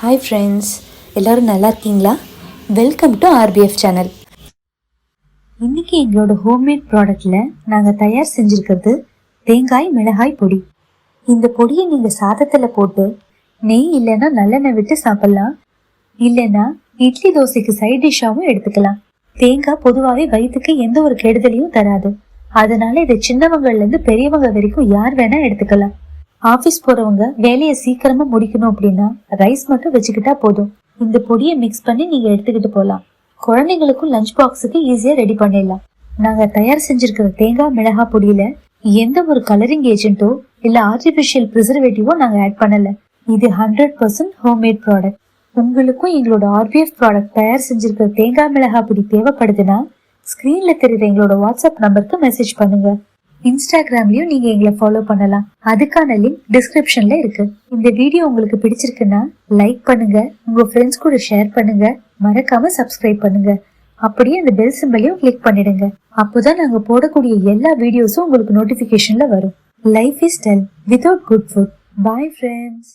Hi friends, எல்லோரும் நல்லா இருக்கீங்களா? Welcome to RPF channel. இன்றைக்கி எங்களோட ஹோம்மேட் ப்ராடக்டில் நாங்கள் தயார் செஞ்சுருக்கிறது தேங்காய் மிளகாய் பொடி. இந்த பொடியை நீங்கள் சாதத்தில் போட்டு நெய் இல்லைன்னா நல்லெண்ணெய் விட்டு சாப்பிட்லாம், இல்லைன்னா இட்லி தோசைக்கு சைட் டிஷ்ஷாகவும் எடுத்துக்கலாம். தேங்காய் பொதுவாகவே வயிற்றுக்கு எந்த ஒரு கெடுதலையும் தராது. அதனால இதை சின்னவங்கள்லேருந்து பெரியவங்க வரைக்கும் யார் வேணால் எடுத்துக்கலாம். ஆஃபீஸ் போறவங்க வேலையை சீக்கிரமா முடிக்கணும் அப்படின்னா ரைஸ் மட்டும் வச்சுக்கிட்டா போதும். இந்த பொடியை மிக்ஸ் பண்ணி நீங்க எடுத்துக்கிட்டு போகலாம். குழந்தைங்களுக்கும் லஞ்ச் பாக்ஸுக்கு ஈஸியா ரெடி பண்ணிடலாம். நாங்க தயார் செஞ்சிருக்கிற தேங்காய் மிளகாய் பொடியில எந்த ஒரு கலரிங் ஏஜென்ட்டோ இல்ல ஆர்டிபிஷியல் ப்ரிசர்வேட்டிவோ நாங்க ஆட் பண்ணல. இது 100% ஹோம்மேட் ப்ராடக்ட். உங்களுக்கும் எங்களோட ஆர்பிஎஃப் ப்ராடக்ட் தயார் செஞ்சிருக்கிற தேங்காய் மிளகாய் பொடி தேவைப்படுதுன்னா ஸ்கிரீன்ல தெரியுற எங்களோட வாட்ஸ்அப் நம்பருக்கு மெசேஜ் பண்ணுங்க. இன்ஸ்டாகிராம்லயும் நீங்க எங்களை ஃபாலோ பண்ணலாம். அதுக்கான லிங்க் டிஸ்கிரிப்ஷன்ல இருக்கு. இந்த வீடியோ உங்களுக்கு பிடிச்சிருக்குன்னா லைக் பண்ணுங்க, உங்க ஃப்ரெண்ட்ஸ் கூட ஷேர் பண்ணுங்க, மறக்காம சப்ஸ்கிரைப் பண்ணுங்க. அப்படியே அந்த பெல் சிம்பலையும் கிளிக் பண்ணிடுங்க. அப்போதான் நாங்க போடக்கூடிய எல்லா வீடியோஸும் உங்களுக்கு நோட்டிபிகேஷன்ல வரும். Life is dull without good food. Bye friends.